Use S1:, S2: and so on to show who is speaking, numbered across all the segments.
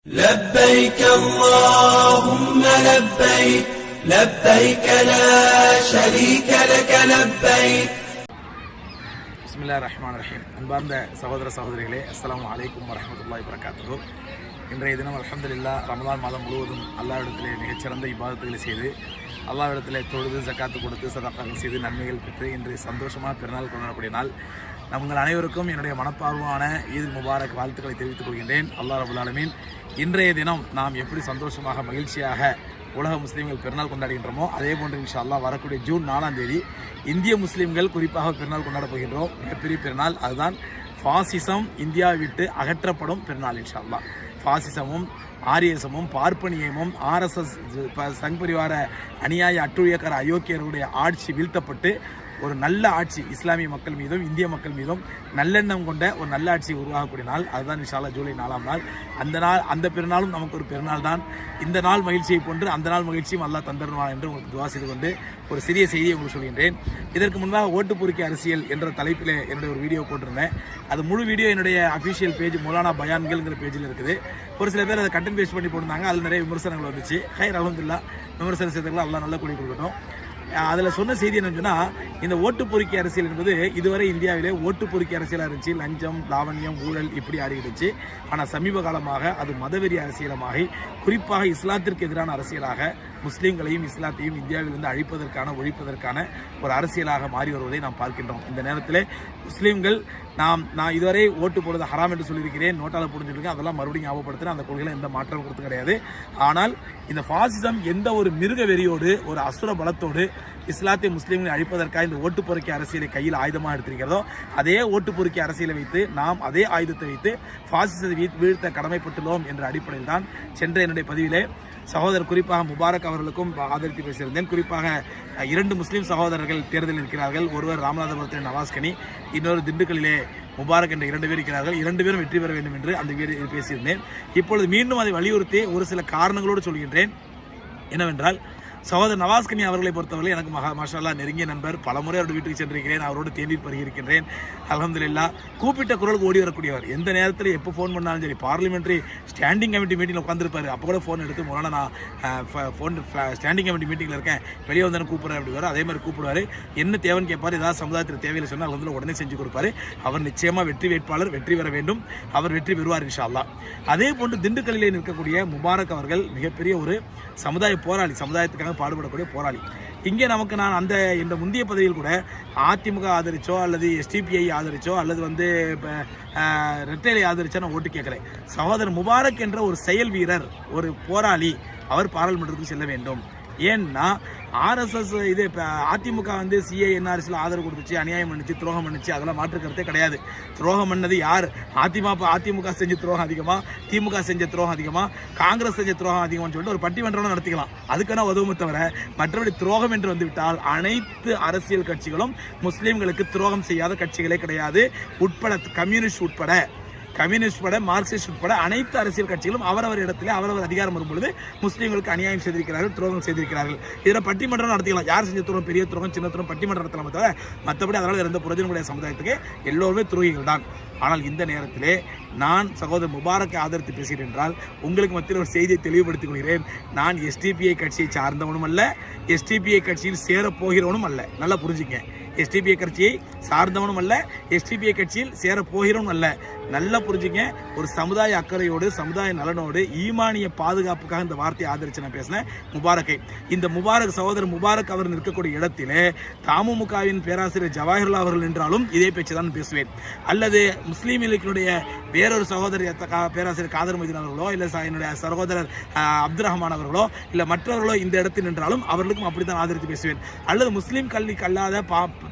S1: لبيك اللهم لبيك لبيك لا شريك لك لبيك.
S2: பிஸ்மில்லாஹிர் ரஹ்மானிர் ரஹீம். அன்பார்ந்த சகோதர சகோதரிகளே, அஸ்ஸலாமு அலைக்கும் வரஹ்மத்துல்லாஹி வபரகாத்துஹு. இன்றைய தினம் அல்ஹம்துலில்லாஹ் ரமதான் மாதம் முழுவதும் அல்லாஹ்விடத்திலே மிகச்சிறந்த இபாதத்துகளை செய்து, அல்லாஹ்விடத்திலே தொழுது ஜக்காத்து கொடுத்து சதகாக்கள் செய்து நன்மைகள் பெற்று இன்று சந்தோஷமாக பெருநாள் கொண்டாடக்கூடிய நாள். உங்கள் அனைவருக்கும் என்னுடைய மனப்பார்வான ஈத் முபாரக் வாழ்த்துக்களை தெரிவித்துக் கொள்கின்றேன். அல்லாஹ் ரப்பல் ஆலமீன் இன்றைய தினம் நாம் எப்படி சந்தோஷமாக மகிழ்ச்சியாக உலக முஸ்லீம்கள் பெருநாள் கொண்டாடுகின்றோமோ அதே போன்று இன்ஷா அல்லாஹ் வரக்கூடிய ஜூன் 4ஆம் தேதி இந்திய முஸ்லீம்கள் குறிப்பாக பெருநாள் கொண்டாடப் போகின்றோம். மிகப்பெரிய பெருநாள், அதுதான் ஃபாசிசம் இந்தியாவை விட்டு அகற்றப்படும் பெருநாள் இன்ஷா அல்லாஹ். ஃபாசிசமும் ஆரியசமும் பார்ப்பனியமும் ஆர்எஸ்எஸ் சங் பரிவார அநியாய அட்டுழியக்கார அயோக்கியர்களுடைய ஆட்சி வீழ்த்தப்பட்டு ஒரு நல்ல ஆட்சி இஸ்லாமிய மக்கள் மீதும் இந்திய மக்கள் மீதும் நல்லெண்ணம் கொண்ட ஒரு நல்ல ஆட்சி உருவாகக்கூடிய நாள். அதுதான் இன்ஷா அல்லாஹ் ஜூலை 4ஆம் நாள். அந்த பெருநாளும் நமக்கு ஒரு பெருநாள் தான். இந்த நாள் மகிழ்ச்சியை போன்று அந்த நாள் மகிழ்ச்சியும் அல்லாஹ் தந்தருவான் என்று உங்களுக்கு துவா செய்து கொண்டு ஒரு சிறிய செய்தியை உங்களுக்கு சொல்கின்றேன். இதற்கு முன்பாக ஓட்டு பொறுக்கி அரசியல் என்ற தலைப்பில் என்னுடைய ஒரு வீடியோ போட்டிருந்தேன். அது முழு வீடியோ என்னுடைய அஃபிஷியல் பேஜ் மௌலானா பயான்கள்ங்கிற பேஜில் இருக்குது. ஒரு சில பேர் அதை கண்டென்ட் பேஸ்ட் பண்ணி போட்டிருந்தாங்க. அதில் நிறைய விமர்சனங்கள் வந்துச்சு. ஹைர் அல்ஹம்துலில்லாஹ், விமர்சனம் செய்தவர்கள் அல்லாஹ் நல்ல கூலி கொடுக்கட்டும். அதில் சொன்ன செய்தி என்னன்னு சொன்னால், இந்த ஓட்டு பொறுக்கி அரசியல் என்பது இதுவரை இந்தியாவிலே ஓட்டு பொறுக்கி அரசியலாக இருந்துச்சு. லஞ்சம், லாவணியம், ஊழல் இப்படி ஆறிடுச்சு. ஆனால் சமீப காலமாக அது மதவெறி அரசியலமாகி குறிப்பாக இஸ்லாத்திற்கு எதிரான அரசியலாக முஸ்லீம்களையும் இஸ்லாத்தையும் இந்தியாவிலிருந்து அழிப்பதற்கான ஒழிப்பதற்கான ஒரு அரசியலாக மாறி வருவதை நாம் பார்க்கின்றோம். இந்த நேரத்தில் முஸ்லீம்கள் நான் இதுவரை ஓட்டு போடுறது ஹராம் என்று சொல்லியிருக்கிறேன், நோட்டால் போட்டுருக்கேன், அதெல்லாம் மறுபடியும் ஞாபகப்படுத்துகிறேன். அந்த கொள்கையில் எந்த மாற்றம் கொடுத்து கிடையாது. ஆனால் இந்த ஃபாசிசம் எந்த ஒரு மிருக வெறியோடு ஒரு அசுர பலத்தோடு இஸ்லாத்திய முஸ்லீம்களை அழிப்பதற்காக இந்த ஓட்டு பொறுக்கி அரசியலை கையில் ஆயுதமாக எடுத்திருக்கிறதோ அதே ஓட்டு பொறுக்கி அரசியலை வைத்து நாம் அதே ஆயுதத்தை வைத்து ஃபாசிசத்தை வீழ்த்த கடமைப்பட்டுள்ளோம் என்ற அடிப்படையில் தான் சென்ற என்னுடைய பதிவிலே சகோதரர் குறிப்பாக முபாரக் அவர்களுக்கும் ஆதரித்து பேசியிருந்தேன். குறிப்பாக 2 முஸ்லீம் சகோதரர்கள் தேர்தலில் இருக்கிறார்கள். ஒருவர் ராமநாதபுரத்தில் நவாஸ்கனி, இன்னொரு திண்டுக்கல்லிலே முபாரக் என்ற 2 பேர் இருக்கிறார்கள். 2 பேரும் வெற்றி பெற வேண்டும் என்று அந்த வீடியோவில் பேசியிருந்தேன். இப்பொழுது மீண்டும் அதை வலியுறுத்தி ஒரு சில காரணங்களோடு சொல்கின்றேன். என்னவென்றால், சகோதரர் நவாஸ்கனி அவர்களை பொறுத்தவரை எனக்கு மாஷா நெருங்கிய நண்பர். பலமுறை அவருடைய வீட்டுக்கு சென்றிருக்கிறேன், அவரோடு தேநீர் பருகியிருக்கின்றேன். அல்ஹம்துலில்லாஹ், கூப்பிட்ட குரலுக்கு ஓடி வரக்கூடியவர். எந்த நேரத்தில் எப்போ ஃபோன் பண்ணாலும் சரி, பார்லிமெண்ட்ரி ஸ்டாண்டிங் கமிட்டி மீட்டிங்கில் உட்காந்துருப்பார். அப்போ கூட ஃபோன் எடுத்து மூலம் நான் ஃபோன் ஸ்டாண்டிங் கமிட்டி மீட்டிங்கில் இருக்கேன், வெளியே வந்தானே கூப்பிட்றேன் அப்படி வர. அதே மாதிரி கூப்பிடுவார். என்ன தேவைன்னு கேட்பார். ஏதாவது சமுதாயத்தில் தேவையில் சொன்னால் வந்து உடனே செஞ்சு கொடுப்பார். அவர் நிச்சயமாக வெற்றி வேட்பாளர், வெற்றி பெற வேண்டும். அவர் வெற்றி பெறுவார் இன்ஷா அல்லாஹ். அதே போன்று திண்டுக்கல்லிலே நிற்கக்கூடிய முபாரக் அவர்கள் மிகப்பெரிய ஒரு சமுதாய போராளி, சமுதாயத்துக்காக பாடுபடக்கூடிய போராளி. இங்கே நமக்கு நான் இந்த முந்தைய பதவியில் கூட அதிமுக ஆதரிச்சோ அல்லது எஸ்டிபிஐ ஆதரிச்சோ அல்லது ரெட்டைலை ஆதரிச்சோ நான் ஓட்டு கேட்கிறேன். சகோதரர் முபாரக் என்ற ஒரு செயல் வீரர், ஒரு போராளி, அவர் பாராளுமன்றத்துக்கு செல்ல வேண்டும். ஏன்னா ஆர்எஸ்எஸ் இது அதிமுக சிஏஎன்ஆர்எஸ்ல ஆதரவு கொடுத்துச்சு, அநியாயம் பண்ணிச்சு, துரோகம் பண்ணிச்சு, அதெல்லாம் மாற்றுக்கிறதே கிடையாது. துரோகம் பண்ணது யார்? அதிமுக செஞ்ச துரோகம் அதிகமா, திமுக செஞ்ச துரோகம் அதிகமா, காங்கிரஸ் செஞ்ச துரோகம் அதிகமான்னு சொல்லிட்டு ஒரு பட்டிமன்றம் நடத்திக்கலாம். அதுக்கான உதவுமே தவிர மற்றபடி துரோகம் என்று வந்துவிட்டால் அனைத்து அரசியல் கட்சிகளும் முஸ்லீம்களுக்கு துரோகம் செய்யாத கட்சிகளே கிடையாது. உட்பட கம்யூனிஸ்ட் பட மார்க்சிஸ்ட் உட்பட அனைத்து அரசியல் கட்சிகளும் அவரவர் இடத்துல அவரவர் அதிகாரம் வரும்பொழுது முஸ்லீம்களுக்கு அநியாயம் செய்திருக்கிறார்கள், துரோகம் செய்திருக்கிறார்கள். இதில் பட்டிமன்றம் நடத்திக்கலாம். யார் செஞ்ச துரோகம், பெரிய துரோகம், சின்ன துரோகம், பட்டிமன்றம் நடத்தலாம் தவிர மற்றபடி அதனால் இருந்த பிரயோஜனமுடைய சமுதாயத்துக்கு எல்லோருமே துரோகிகள் தான். ஆனால் இந்த நேரத்திலே நான் சகோதரர் முபாரக்கை ஆதரித்து பேசுகிறேன் என்றால் உங்களுக்கு மத்தியில் ஒரு செய்தியை தெளிவுபடுத்திக் கொள்கிறேன். நான் எஸ்டிபிஐ கட்சியை சார்ந்தவனும் அல்ல, எஸ்டிபிஐ கட்சியில் சேரப்போகிறவனும் அல்ல. நல்லா புரிஞ்சுங்க. எஸ்டிபிஐ கட்சியை சார்ந்தவனும் அல்ல, எஸ்டிபிஐ கட்சியில் சேரப்போகிறவனும் அல்ல. நல்லா புரிஞ்சுங்க. ஒரு சமுதாய அக்கறையோடு, சமுதாய நலனோடு, ஈமானிய பாதுகாப்புக்காக இந்த வார்த்தையை ஆதரித்து நான் பேசினேன் முபாரக்கை. இந்த முபாரக் சகோதரர் முபாரக் அவர் நிற்கக்கூடிய இடத்திலே தமுமுகவின் பேராசிரியர் ஜவாஹிர்லால் அவர்கள் என்றாலும் இதே பேச்சு தான் பேசுவேன். அல்லது முஸ்லீம் லீக்கினுடைய வேறொரு சகோதரர் பேராசிரியர் காதர் மொய்தீன் அவர்களோ, இல்லை என்னுடைய சகோதரர் அப்துல் ரஹ்மான் அவர்களோ, இல்லை மற்றவர்களோ இந்த இடத்தில் நின்றாலும் அவர்களுக்கும் அப்படித்தான் ஆதரித்து பேசுவேன். அல்லது முஸ்லீம் கல்விக்கு அல்லாத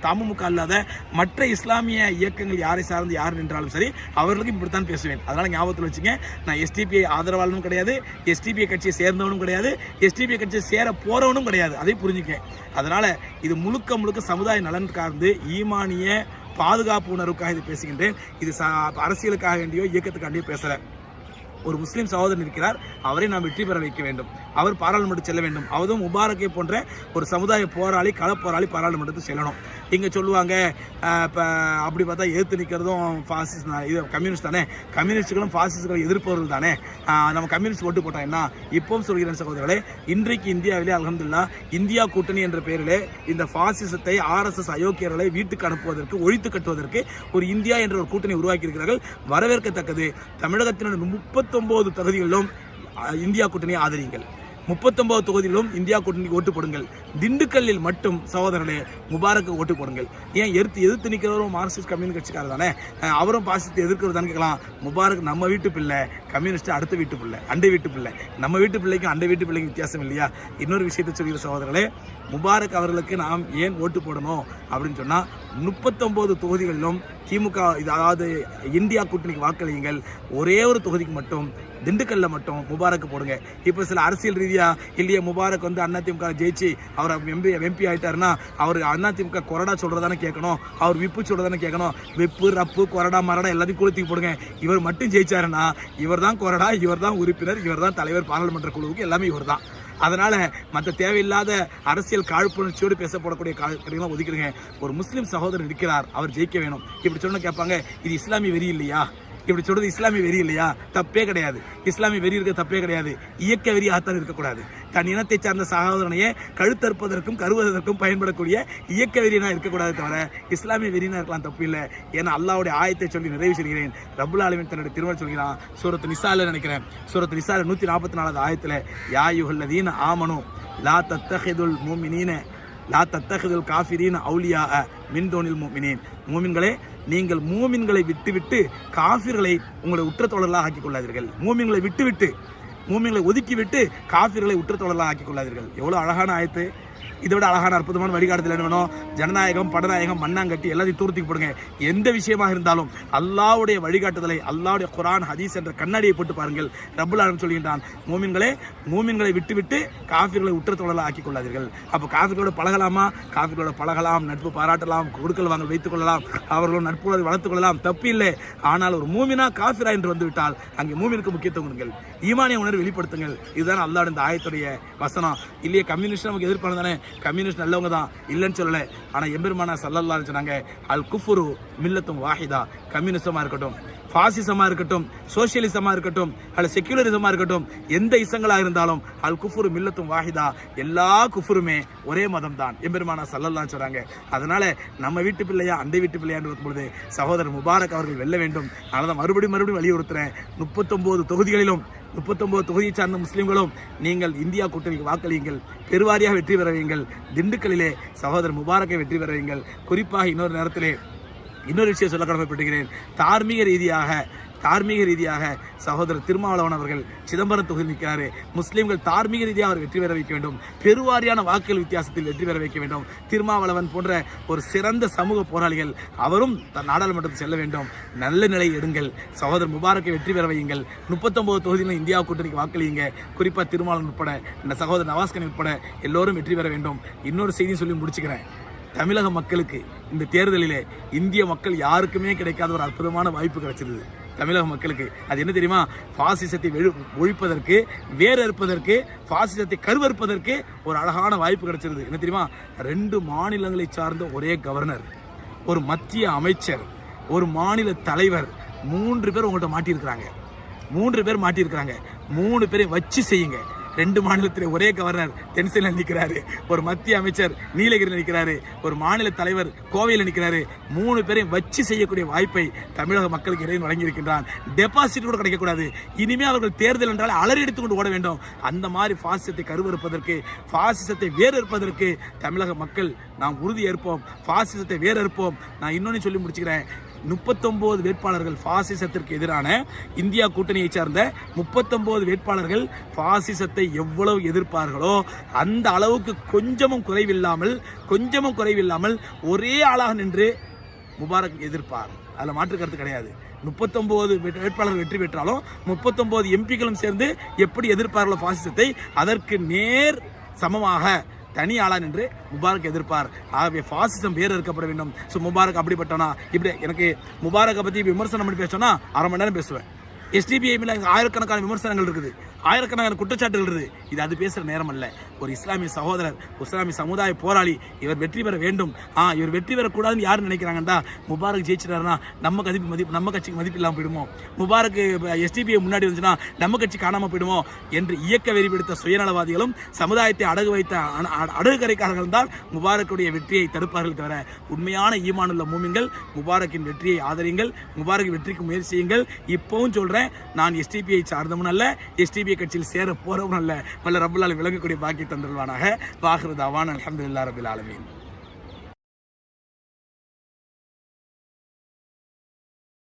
S2: தமுமுக அல்லாத மற்ற இஸ்லாமிய இயக்கங்கள் யாரை சார்ந்து யார் நின்றாலும் சரி அவர்களுக்கும் இப்படித்தான் பேசுவேன். அதனால ஞாபகத்தில் வச்சுங்க, நான் எஸ்டிபிஐ ஆதரவாளனும் கிடையாது, எஸ்டிபிஐ கட்சியை சேர்ந்தவனும் கிடையாது, எஸ்டிபிஐ கட்சியை சேர போறவனும் கிடையாது. அதை புரிஞ்சுக்க. அதனால இது முழுக்க சமுதாய நலன் சார்ந்து ஈமானிய பாதுகாப்பு உணர்வுக்காக இது பேசுகின்றேன். இது அரசியலுக்காக வேண்டியோ இயக்கத்துக்காண்டியோ பேசல. ஒரு முஸ்லீம் சகோதரன் இருக்கிறார், அவரை நாம் வெற்றி பெற வைக்க வேண்டும். அவர் பாராளுமன்றம் செல்ல வேண்டும். அவரும் முபாரக்கை போன்ற ஒரு சமுதாய போராளி, களப்போராளி பாராளுமன்றத்துக்கு செல்லணும். இங்கே சொல்லுவாங்க இப்போ அப்படி பார்த்தா எதிர்த்து நிற்கிறதும் ஃபாசிஸ்ட் இது கம்யூனிஸ்ட் தானே, கம்யூனிஸ்டுகளும் ஃபாசிஸ்டுகளும் எதிர்ப்பவர்கள் தானே, நம்ம கம்யூனிஸ்ட் ஓட்டு போட்டோம் என்ன? இப்பவும் சொல்கிறேன் சகோதரர்களே, இன்றைக்கு இந்தியாவிலே அல்ஹம்துலில்லாஹ் இந்தியா கூட்டணி என்ற பெயரிலே இந்த ஃபாசிசத்தை RSS அயோக்கியர்களை வீட்டுக்கு அனுப்புவதற்கு, ஒழித்து கட்டுவதற்கு ஒரு இந்தியா என்ற ஒரு கூட்டணி உருவாக்கி இருக்கிறார்கள். வரவேற்கத்தக்கது. தமிழகத்தினுடைய 39 தொகுதிகளிலும் இந்தியா கூட்டணியை ஆதரியுங்கள். 39 தொகுதியிலும் இந்தியா கூட்டணிக்கு ஓட்டு போடுங்கள். திண்டுக்கல்லில் மட்டும் சகோதரர்களே முபாரக்கு ஓட்டு போடுங்கள். ஏன் எதிர்த்து நிற்கிறவரும் மார்க்சிஸ்ட் கம்யூனிஸ்ட் கட்சிக்காரர் தானே, அவரும் பாசிசத்தை எதிர்க்கிறதான்னு கேட்கலாம். முபாரக் நம்ம வீட்டு பிள்ளை, கம்யூனிஸ்ட் அடுத்த வீட்டு பிள்ளை, அண்டை வீட்டு பிள்ளை. நம்ம வீட்டு பிள்ளைக்கும் அண்டை வீட்டு பிள்ளைக்கும் வித்தியாசம் இல்லையா? இன்னொரு விஷயத்தை சொல்கிற சகோதரர்களே, முபாரக் அவர்களுக்கு நாம் ஏன் ஓட்டு போடணும் அப்படின்னு சொன்னால் 39 தொகுதிகளிலும் திமுக அதாவது இந்தியா கூட்டணிக்கு வாக்களியுங்கள். ஒரே ஒரு தொகுதிக்கு மட்டும் திண்டுக்கல்ல மட்டும் முபாரக் போடுங்க. இப்போ சில அரசியல் ரீதியாக இல்லையா முபாரக் வந்து அதிமுக ஜெயிச்சு அவர் எம்பி ஆயிட்டாருன்னா அவர் அதிமுக கொறடா சொல்றதானே கேட்கணும், அவர் விப்பு சொல்றதானே கேட்கணும். வெப்பு ரப்பு கொறடா மரடா எல்லாத்தையும் குளித்துக்கு போடுங்க. இவர் மட்டும் ஜெயிச்சாருன்னா இவர் தான் கொறடா, இவர் தான் உறுப்பினர், இவர் தான் தலைவர், பாராளுமன்ற குழுவுக்கு எல்லாமே இவர் தான். அதனால மற்ற தேவையில்லாத அரசியல் காழ்ப்புணர்ச்சியோடு பேசப்படக்கூடிய காரியங்களாம் ஒதுக்கிடுங்க. ஒரு முஸ்லீம் சகோதரர் இருக்கிறார், அவர் ஜெயிக்க வேணும். இப்படி சொன்ன கேட்பாங்க, இது இஸ்லாமிய வெறி இல்லையா? இப்படி சொல்றது இஸ்லாமிய வெறி இல்லையா? தப்பே கிடையாது. இஸ்லாமிய வெறி இருக்க தப்பே கிடையாது. இயக்க வெறியாகத்தான் இருக்கக்கூடாது. தன் இனத்தை சார்ந்த சகோதரனையே கழுத்தறுப்பதற்கும் கருவதற்கும் பயன்படக்கூடிய இயக்க வெறினா இருக்கக்கூடாது தவிர இஸ்லாமிய வெறினா இருக்கலாம், தப்பு இல்லை. ஏன்னா அல்லாஹ்வுடைய ஆயத்தை சொல்லி நிறைவு செய்கிறேன். ரப்புல் ஆலமீன் தன்னுடைய திருமணம் சொல்கிறான். சூரத்து நிசால நினைக்கிறேன், சூரத்து நிசால 144 ஆயத்துல யா அய்யுஹல்லதீன ஆமனு லா தத்தஹிதுல் முஃமினீன லா தத்தஹிதுல் காஃபிரீன அவுலியா மின் தூனில் முஃமினீன். மூமின்களே, நீங்கள் மூமின்களை விட்டுவிட்டு காஃபிர்களை உங்களை உற்ற தோழர்களாக ஆக்கிக் கொள்ளாதீர்கள். மூமின்களை விட்டுவிட்டு, மூமின்களை ஒதுக்கிவிட்டு காஃபிர்களை உற்ற தோழர்களாக ஆக்கிக் கொள்ளாதீர்கள். எவ்வளோ அழகான ஆயத்து! இதை விட அழகான அற்புதமான வழிகாட்டுதல் என்ன வேணும்? ஜனநாயகம், படநாயகம், மண்ணாங்கட்டி எல்லாத்தையும் தூரத்துக்கு போடுங்க. எந்த விஷயமாக இருந்தாலும் அல்லாஹ்வுடைய வழிகாட்டுதலை, அல்லாஹ்வுடைய குர்ஆன் ஹதீஸ் என்ற கண்ணாடியை போட்டு பாருங்கள். ரப்புல் ஆலமீன் சொல்கின்றான், மூமின்களை விட்டுவிட்டு காஃபிர்களை உற்ற தோழர்களாக ஆக்கிக் கொள்ளாதீர்கள். அப்போ காஃபிர்களோட பழகலாமா? காஃபிர்களோட பழகலாம், நட்பு பாராட்டலாம், கொடுக்கல் வாங்கல் வைத்துக் கொள்ளலாம், அவர்களோட நட்பு வளர்த்துக் கொள்ளலாம், தப்பு இல்லை. ஆனால் ஒரு மூமினா காஃபிரா என்று வந்துவிட்டால் அங்கே மூமினுக்கு முக்கியத்துவம் கொடுங்கள், ஈமானிய உணர்வு வெளிப்படுத்துங்கள். இதுதான் அல்லாஹ் இந்த ஆயத்துடைய வசனம். இல்லையே கம்யூனிஸ்ட் நமக்கு எதிர்ப்பான தானே, கம்யூனிஸ்ட் நல்லவங்க தான், இல்லைன்னு சொல்லலை. ஆனால் எம்பெருமானா ஸல்லல்லாஹு அலைஹி சொன்னாங்க, அல் குஃபுரு மில்லத்தும் வாஹிதா. கம்யூனிசமாக இருக்கட்டும், ஃபாசிசமாக இருக்கட்டும், சோசியலிசமாக இருக்கட்டும், அல்ல செக்யூலரிசமாக இருக்கட்டும், எந்த இசங்களாக இருந்தாலும் அல் குஃபுரு மில்லத்தும் வாஹிதா, எல்லா குஃபுருமே ஒரே மதம் தான் எம்பெருமானா ஸல்லல்லாஹு அலைஹி சொல்கிறாங்க. அதனால நம்ம வீட்டு பிள்ளையா அண்டை வீட்டு பிள்ளையான்னு இருக்கும்பொழுது சகோதரர் முபாரக் அவர்கள் வெல்ல வேண்டும். அதனால தான் மறுபடியும் வலியுறுத்துறேன். 39 தொகுதிகளிலும் 39 தொகுதியை சார்ந்த முஸ்லீம்களும் நீங்கள் இந்தியா கூட்டணிக்கு வாக்களியுங்கள், பெருவாரியாக வெற்றி பெற வையுங்கள். திண்டுக்கல்லிலே சகோதரர் முபாரக்கை வெற்றி பெற வையுங்கள். குறிப்பாக இன்னொரு நேரத்திலே இன்னொரு விஷயம் சொல்ல கடமைப்பட்டுகிறேன். தார்மீக ரீதியாக சகோதரர் திருமாவளவன் அவர்கள் சிதம்பரம் தொகுதி நிற்கிறாரு. முஸ்லீம்கள் தார்மீக ரீதியாக அவர் வெற்றி பெற வைக்க வேண்டும், பெருவாரியான வாக்குகள் வித்தியாசத்தில் வெற்றி பெற வைக்க வேண்டும். திருமாவளவன் போன்ற ஒரு சிறந்த சமூக போராளிகள் அவரும் நாடாளுமன்றத்தில் செல்ல வேண்டும். நல்ல நிலை எடுங்கள். சகோதரர் முபாரக்கை வெற்றி பெற வையுங்கள். 39 தொகுதியிலும் இந்தியா கூட்டணிக்கு வாக்களியுங்க. குறிப்பாக திருமாவளவன் உட்பட, இந்த சகோதரர் நவாஸ்கனி உட்பட எல்லோரும் வெற்றி பெற வேண்டும். இன்னொரு செய்தியும் சொல்லி முடிச்சுக்கிறேன். தமிழக மக்களுக்கு இந்த தேர்தலிலே இந்திய மக்கள் யாருக்குமே கிடைக்காத ஒரு அற்புதமான வாய்ப்பு கிடைச்சிருது தமிழக மக்களுக்கு. அது என்ன தெரியுமா? பாசிசத்தை ஒழிப்பதற்கு, வேறறுப்பதற்கு, பாசிசத்தை கருவறுப்பதற்கு ஒரு அழகான வாய்ப்பு கிடைச்சிருது. என்ன தெரியுமா? 2 மாநிலங்களை சார்ந்த ஒரே கவர்னர், ஒரு மத்திய அமைச்சர், ஒரு மாநில தலைவர், 3 பேர் உங்கள்கிட்ட மாட்டியிருக்கிறாங்க. 3 பேரை வச்சு செய்யுங்க. 2 மாநிலத்தில் ஒரே கவர்னர் தென்சென்னையில் நிற்கிறாரு, ஒரு மத்திய அமைச்சர் நீலகிரியில் நிற்கிறாரு, ஒரு மாநில தலைவர் கோவையில் நிற்கிறாரு. 3 பேரையும் வச்சு செய்யக்கூடிய வாய்ப்பை தமிழக மக்களுக்கு இறைவன் வழங்கியிருக்கின்றான். டெபாசிட் கூட கிடைக்கக்கூடாது. இனிமேல் அவர்கள் தேர்தல் என்றால் அலறி எடுத்துக்கொண்டு ஓட வேண்டும். அந்த மாதிரி பாசிசத்தை கருவறுப்பதற்கு, பாசிசத்தை வேறறுப்பதற்கு தமிழக மக்கள் நாம் உறுதி ஏற்போம். பாசிசத்தை வேறறுப்போம். நான் இன்னொன்று சொல்லி முடிச்சுக்கிறேன். 39 வேட்பாளர்கள் பாசிசத்திற்கு எதிரான இந்தியா கூட்டணியை சார்ந்த 39 வேட்பாளர்கள் பாசிசத்தை எவ்வளவு எதிர்ப்பார்களோ அந்த அளவுக்கு கொஞ்சமும் குறைவில்லாமல் ஒரே ஆளாக நின்று முபாரக் எதிர்ப்பார். அதில் மாற்று கருத்து கிடையாது. 39 வேட்பாளர்கள் வெற்றி பெற்றாலும் 39 எம்பிக்களும் சேர்ந்து எப்படி எதிர்ப்பார்களோ பாசிசத்தை, அதற்கு நேர் சமமாக தனி ஆளா நின்று முபாரக் எதிர்ப்பார். ஆகவே பாசிசம் வேறு இருக்கப்பட வேண்டும். ஸோ முபாரக் அப்படிப்பட்டனா இப்படி எனக்கு முபாரக்கை பற்றி விமர்சனம் பண்ணி பேசணும்னா 1/2 மணி நேரம் பேசுவேன். எஸ்டிபிஐ மேல ஆயிரக்கணக்கான விமர்சனங்கள் இருக்குது, ஆயிரக்கணக்கான குற்றச்சாட்டுகள் இருக்குது. இது அது பேசுற நேரம் அல்ல. ஒரு இஸ்லாமிய சகோதரர், இஸ்லாமிய சமுதாய போராளி, இவர் வெற்றி பெற வேண்டும். இவர் வெற்றி பெறக்கூடாதுன்னு யார் நினைக்கிறாங்கடா? முபாரக் ஜெயிச்சிட்டாருன்னா நம்ம கட்சிக்கு மதிப்பு இல்லாமல் போயிடுமோ, முபாரக் எஸ்டிபிஐ முன்னாடி வந்துச்சுன்னா நம்ம கட்சி காணாமல் போயிடுமோ என்று இயக்க வெறிபிடித்த சுயநலவாதிகளும் சமுதாயத்தை அடகு வைத்த அடகுகரைக்காரர்கள் தான் முபாரக்குடைய வெற்றியை தடுப்பார்கள் தவிர உண்மையான ஈமானுள்ள மூமின்கள் முபாரக்கின் வெற்றியை ஆதரியுங்கள், முபாரக் வெற்றிக்கு முயற்சி செய்யுங்கள். இப்பவும் சொல்றேன், நான் எஸ்டிபிஐ சார்ந்தவன் அல்ல, எஸ்டிபிஐ கட்சியில் சேர போறவன் அல்ல. வல்ல ரப்புல் ஆலமீன் விளங்கக்கூடிய பாக்கிய தந்தல்வானாக. வாஹிரு தஅவானா அல்ஹம்துலில்லாஹி ரப்பில் ஆலமீன்.